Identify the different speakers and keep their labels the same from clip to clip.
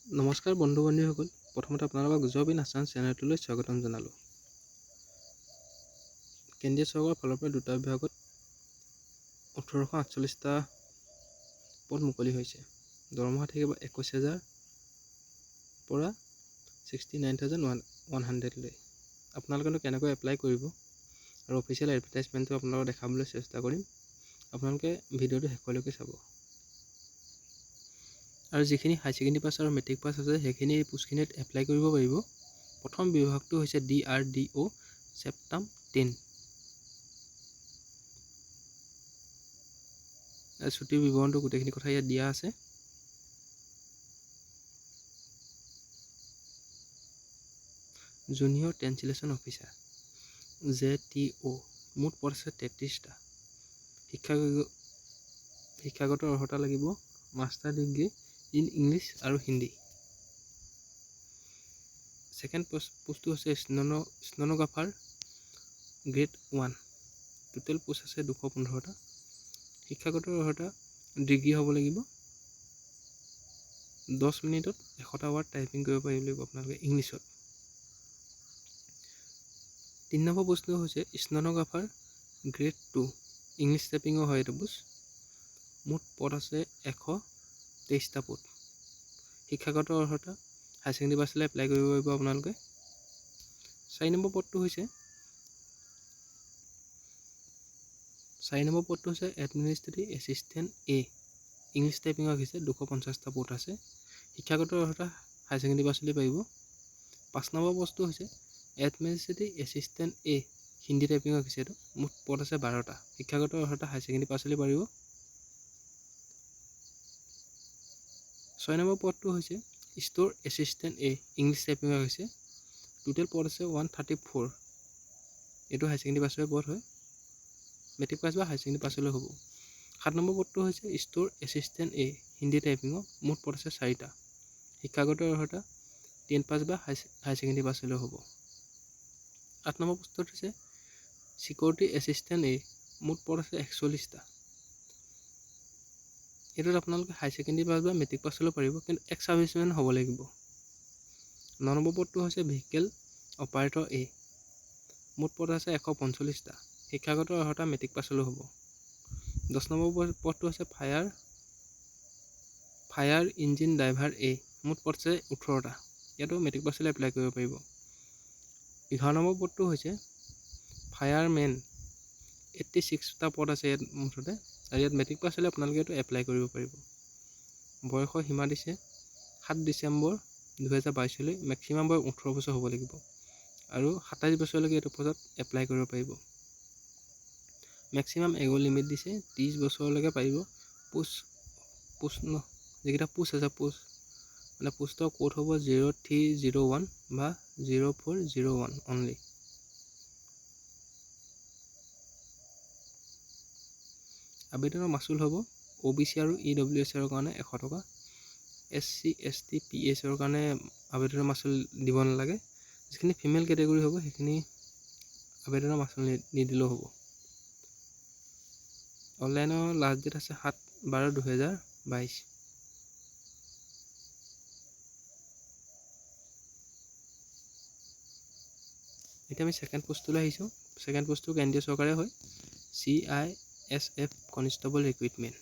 Speaker 1: নমস্কাৰ বন্ধু বান্ধৱীসকল, প্ৰথমতে আপোনালোকক জব ইন আছাম চেনেলটোলৈ স্বাগতম জনালোঁ। কেন্দ্ৰীয় চৰকাৰৰ ফালৰ পৰা দুটা বিভাগত 1848টা পদ মুকলি হৈছে। দৰমহা থাকিব 21,000 পৰা 69,100লৈ। আপোনালোকেনো কেনেকৈ এপ্লাই কৰিব আৰু অফিচিয়েল এডভাৰটাইজমেণ্টটো আপোনালোকক দেখাবলৈ চেষ্টা কৰিম। আপোনালোকে ভিডিঅ'টো শেষলৈকে চাব। আৰু যিখিনি হাই ছেকেণ্ডেৰী পাছ আৰু মেট্ৰিক পাছ আছে সেইখিনি এই পোষ্টখিনিত এপ্লাই কৰিব পাৰিব। প্ৰথম বিভাগটো হৈছে DRDO চেপ্টাম 10। ছুটিৰ বিৱৰণটো গোটেইখিনি কথা ইয়াত দিয়া আছে। জুনিয়ৰ ট্ৰেন্সলেশ্যন অফিচাৰ JTO, মুঠ পদ আছে 33টা। শিক্ষাগত অৰ্হতা লাগিব মাষ্টাৰ ডিগ্ৰী ইন ইংলিছ আৰু হিন্দী। ছেকেণ্ড পোষ্টটো হৈছে ষ্টেনোগ্ৰাফাৰ গ্ৰেড 1। টোটেল পোষ্ট আছে 215টা। শিক্ষাগত অৰ্হতা ডিগ্ৰী হ'ব লাগিব। 10 মিনিটত 100টা ৱাৰ্ড টাইপিং কৰিব পাৰিব লাগিব আপোনালোকে ইংলিছত। 3 নম্বৰ পোষ্টটো হৈছে ষ্টেনোগ্ৰাফাৰ গ্ৰেড 2। ইংলিছ টাইপিঙৰ হয় এইটো পোষ্ট। মুঠ পদ আছে 123টা পদ। শিক্ষাগত অৰ্হতা হাই ছেকেণ্ডেৰী পাছলৈ এপ্লাই কৰিব পাৰিব আপোনালোকে। 4 নম্বৰ পদটো হৈছে এডমিনিষ্ট্ৰেটিভ এছিষ্টেণ্ট A। ইংলিছ টাইপিঙৰ হৈছে 250টা পদ আছে। শিক্ষাগত অৰ্হতা হাই ছেকেণ্ডেৰী পাছলৈ পাৰিব। 5 নম্বৰ পদটো হৈছে এডমিনিষ্ট্ৰেটিভ এছিষ্টেণ্ট A। হিন্দী টাইপিঙৰ হৈছে এইটো। মুঠ পদ আছে 12টা। শিক্ষাগত অৰ্হতা হাই ছেকেণ্ডেৰী পাছলৈ পাৰিব। 6 নম্বৰ পদটো হৈছে ষ্ট'ৰ এছিষ্টেণ্ট A। ইংলিছ টাইপিঙৰ হৈছে। টোটেল পদ আছে 134। এইটো হাই ছেকেণ্ডেৰী পাছলৈ পদ হয়। মেট্ৰিক পাছ বা হাই ছেকেণ্ডেৰী পাছলৈ হ'ব। 7 নম্বৰ পদটো হৈছে ষ্ট'ৰ এছিষ্টেণ্ট A। হিন্দী টাইপিঙৰ। মুঠ পদ আছে 4টা। শিক্ষাগত অৰ্হতা 10 পাছ বা হাই ছেকেণ্ডেৰী পাছলৈ হ'ব। 8 নম্বৰ পদটো হৈছে চিকিউৰিটি এছিষ্টেণ্ট A। মুঠ পদ আছে 41টা। এইটোত আপোনালোকে হাই ছেকেণ্ডেৰী পাছ বা মেট্ৰিক পাছলৈ পাৰিব, কিন্তু এক্স ছাৰ্ভিচমেন হ'ব লাগিব। 9 নম্বৰ পদটো হৈছে ভেহিকেল অপাৰেটৰ A। মুঠ পদ আছে 145টা। শিক্ষাগত অৰ্হতা মেট্ৰিক পাছলৈ হ'ব। 10 নম্বৰ পদটো হৈছে ফায়াৰ ইঞ্জিন ড্ৰাইভাৰ A। মুঠ পদ আছে 18টা। ইয়াতো মেট্ৰিক পাছলৈ এপ্লাই কৰিব পাৰিব। 11 নম্বৰ পদটো হৈছে ফায়াৰমেন। 86টা পদ আছে ইয়াত মুঠতে, আৰু ইয়াত মেট্ৰিক পাছ হ'লে আপোনালোকে এইটো এপ্লাই কৰিব পাৰিব। বয়সৰ সীমা দিছে 7 ডিচেম্বৰ 2022লৈ। মেক্সিমাম বয়স 18 বছৰ হ'ব লাগিব, আৰু 27 বছৰলৈকে এইটো পদত এপ্লাই কৰিব পাৰিব। মেক্সিমাম এগ' লিমিট দিছে 30 বছৰলৈকে পাৰিব। যিকেইটা পোষ্ট আছে পোষ্টৰ কোড হ'ব 0301 বা 0401 অনলি। আবেদনৰ মাচুল হ'ব OBC আৰু EWS কাৰণে 100 টকা। SC ST PH কাৰণে আবেদনৰ মাচুল দিব নালাগে। যিখিনি ফিমেল কেটেগৰী হ'ব সেইখিনি আবেদনৰ মাচুল নিদিলেও হ'ব। অনলাইনৰ লাষ্ট ডেট আছে 7/12/2022। এতিয়া আমি ছেকেণ্ড পোষ্টটোলৈ আহিছোঁ। ছেকেণ্ড পোষ্টটো কেন্দ্ৰীয় চৰকাৰে হয়, CISF কনষ্টেবল ৰিক্ৰুইটমেণ্ট।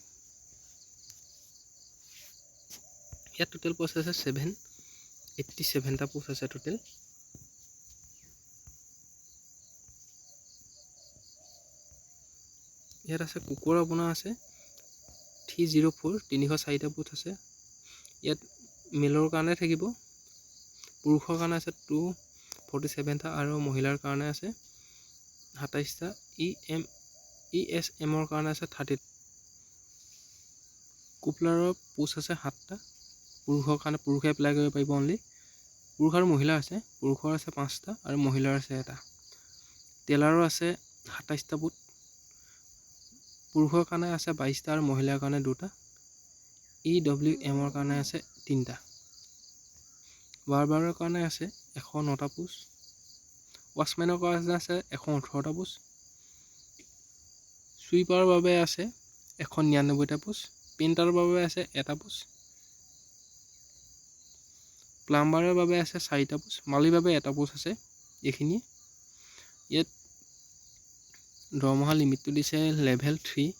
Speaker 1: ইয়াত টোটেল পোষ্ট আছে 787টা পোষ্ট আছে টোটেল। ইয়াত আছে কুকুৰ আপোনাৰ আছে 304, 304টা পোষ্ট আছে। ইয়াত মেলৰ কাৰণে থাকিব, পুৰুষৰ কাৰণে আছে 247টা আৰু মহিলাৰ কাৰণে আছে 27টা। ESMৰ কাৰণে আছে 30। কুপলাৰৰ পোষ্ট আছে 7টা। পুৰুষৰ কাৰণে পুৰুষে এপ্লাই কৰিব পাৰিব অনলি। পুৰুষ আৰু মহিলা আছে। পুৰুষৰ আছে 5টা আৰু মহিলাৰ আছে 1টা। টেলাৰৰ আছে 27টা পোষ্ট। পুৰুষৰ কাৰণে আছে 22টা আৰু মহিলাৰ কাৰণে 2টা। EWMৰ কাৰণে আছে 3টা। বাৰ্বাৰৰ কাৰণে আছে 109টা পোষ্ট। ৱাচমেনৰ কাৰণে আছে 118টা পোষ্ট। চুইপাৰৰ বাবে আছে 199টা পোষ্ট। পেইণ্টাৰৰ বাবে আছে 1টা পোষ্ট। প্লাম্বাৰৰ বাবে আছে 4টা পোষ্ট, মালিৰ বাবে 1টা পোষ্ট আছে। এইখিনিয়ে ইয়াত দৰমহা লিমিটটো দিছে লেভেল 3,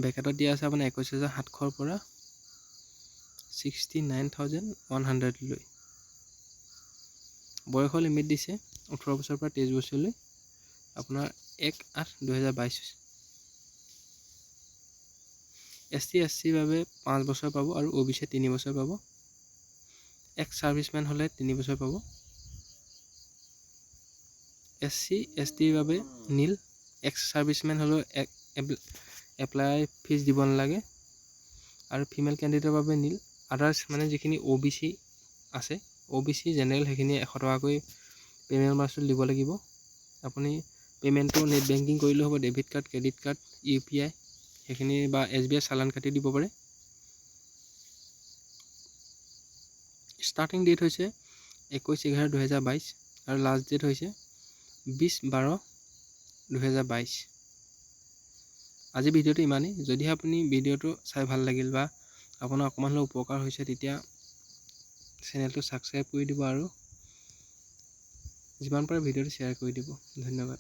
Speaker 1: বেকেটত দিয়া আছে আপোনাৰ 21,700 পৰা 69,100 লৈ। বয়সৰ লিমিট দিছে 18 বছৰৰ পৰা 23 বছৰলৈ, আপোনাৰ 1/8/2022। ST SC বাবে 5 বছৰ পাব আৰু OBC 3 বছৰ পাব। এক্স ছাৰ্ভিচমেন হ'লে 3 বছৰ পাব। SC ST বাবে নীল, এক্স ছাৰ্ভিচমেন হ'লেও এপ্লাই ফিজ দিব নালাগে। আৰু ফিমেল কেণ্ডিডেটৰ বাবে নীল। আদাৰ্ছ মানে যিখিনি OBC আছে, OBC জেনেৰেল, সেইখিনি 100 টকাকৈ পে'মেণ্ট মাচুল দিব লাগিব। আপুনি পে'মেণ্টটো নেট বেংকিং কৰিলেও হ'ব, debit card, credit card, UPI সেইখিনি বা SBI চালান কাটি দিব পাৰে। ষ্টাৰ্টিং ডেট হৈছে 21/11/2022 আৰু লাষ্ট ডেট হৈছে 20/12/2022। আজি ভিডিঅ'টো ইমানেই। যদিহে আপুনি ভিডিঅ'টো চাই ভাল লাগিল বা আপোনাৰ অকণমান হ'লেও উপকাৰ হৈছে, তেতিয়া চেনেলটো ছাবস্ক্ৰাইব কৰি দিব আৰু যিমান পাৰে ভিডিঅ'টো শ্বেয়াৰ কৰি দিব। ধন্যবাদ।